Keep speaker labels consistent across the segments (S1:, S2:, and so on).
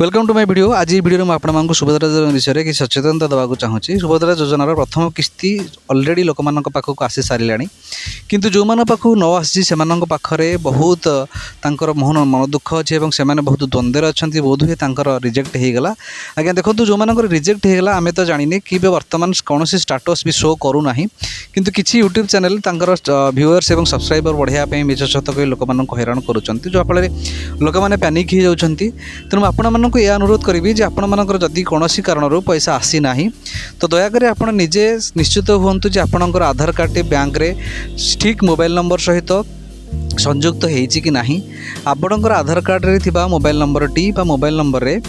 S1: Welcome to my video. आज ये video में आपको सुभद्रा योजना विषय कि सचेतनता देवाक चाहूँगी। सुभद्रा योजनार प्रथम किस्ती अलरेडी लोक पाखक आसी सारा किंतु जो मन पाख न आसी से पाखे बहुत मन मन दुख अच्छे और से बहुत द्वंद्वर अच्छा बोध हुए रिजेक्ट होगा। आज्ञा देखो जो मान रिजेक्ट होगा आम तो जाने कि बर्तमान कौन स्टाटस भी शो करूना किंतु किसी यूट्यूब चैनल व्यूअर्स और सब्सक्राइबर बढ़ाया मिछ सत कही लोक हैरान करुँच जहाँफल लोक मैंने पैनिक हो जाती। तेणु आपण को यह अनुरोध करी जे आपण मानकर जदि कौन कारण पैसा आसी ना तो दयाकोरी आप निजे निश्चित हूँ जे आपणकर आधार कार्ड बैंक रे ठीक मोबाइल नंबर सहित संयुक्त होती कि नहीं, आपणकर आधार कार्ड रे थिबा मोबाइल नंबर टी बा मोबाइल नंबर रे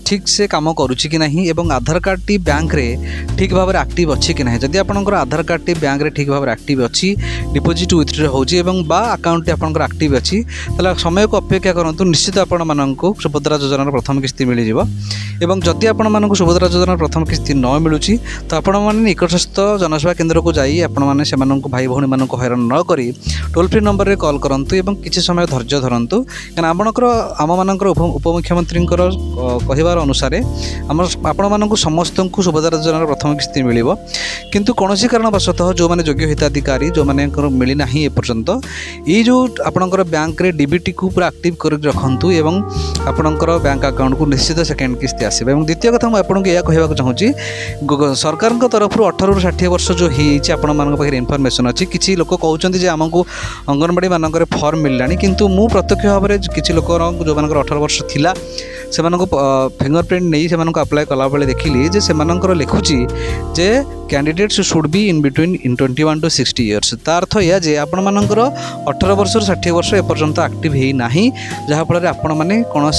S1: ठीक से काम करुच्ची कि नहीं एवं आधार कार्ड टी बैंक रे ठीक भाव में एक्टिव अच्छी कि नहीं। जदि आपणकर आधार कार्ड टी बैंक रे ठीक भाव में एक्टिव अच्छी डिपोजिट विथड्रॉ होची एवं बा अकाउंट आपणकर एक्टिव अच्छी ताला समय को अपेक्षा करंतु निश्चित आपण माननकु सुभद्रा योजनार प्रथम किस्ती मिल जिवो। एवं जदि आपण माननकु सुभद्रा योजनार प्रथम किस्ती न मिलुची तो आपण माने निकटस्थ जनसेवा केंद्र को जाई आपण माने सेमाननकु भाई भौणी माननकु हैरान न करी टोल फ्री नंबर रे कॉल करंतु एवं किछि समय धैर्य धरंतु। कारण आपणकर आम मानकर उपमुख्यमंत्री कहबार अनुसार आपण मानकु समस्त को सुभद्रा योजनार प्रथम किस्ती मिलिबो किंतु कौनसी कारणवशतः जो माने योग्य हिताधिकारी जो माने मिली नाही ए पर्यंत ये जो आपणकर बैंक रे डीबीटी को पूरा एक्टिव कर रखंतु एवं आपणकर बैंक अकाउंट को निश्चित सेकेंड किस्ती आसीबे। एवं द्वितीय कथा मैं आपनको या कहबाक चाहूँगी सरकार तरफ 18 ରୁ 60 वर्ष जो होती आपण मानक पाखे इनफॉरमेशन अच्छी किसी लोक कहते हैं आमको अंगनवाड़ी मानक फॉर्म मिलला किंतु मु प्रत्यक्ष भाव में किसी लोक जो मान 18 वर्ष थिला से फिंगरप्रिंट नहीं से अप्लाई कला बेले देखिली जे से लिखुची जे candidates should be in between in 21 to 60 years. तार अर्थ या जे आपण मानकर 18 वर्ष 60 वर्ष एपर्यंत एक्टिव है ना जहाँफल आपण मैंने कौन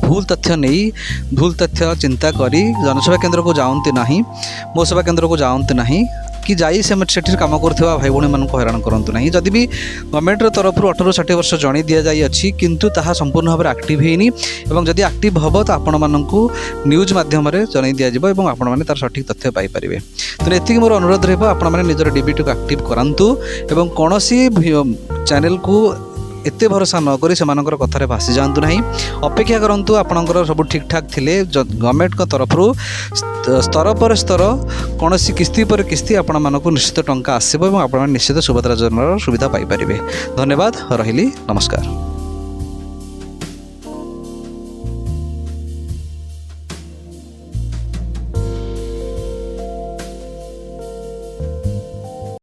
S1: भूल तथ्य नहीं भूल तथ्य चिंता करी जनसेवा केंद्र को जाऊँगी ना मो सेवा केंद्र को जाऊँगी ना कि जाई से कम कर भाई भौणी मानक हैरान करूँ ना। जदि भी गवर्नमेंट तरफ 18 ରୁ 60 वर्ष जन दि जाइए किंतु ताहा संपूर्ण भाव में एक्टिव होनी और जदि एक्टिव हम तो आपण मानक न्यूज मध्यम जन दिज्व और आपण मैंने तार सठिक तथ्य पाइपर। तेणु एति मोर अनुरोध रहा आपण मैंने निजर डीबीटी को एक्टिव करातु और कौन चैनल को एते भरोसा नक से कथार भासी जातु ना अपेक्षा करूँ आपणकर सब ठीक ठाक थिले गवर्नमेंट तरफ स्तर पर स्तर कौन किस्ती पर किस्ती आपण मानक निश्चित टंका आसब और आप निश्चित सुभद्रा योजनार सुविधा पाइपर। धन्यवाद रही नमस्कार।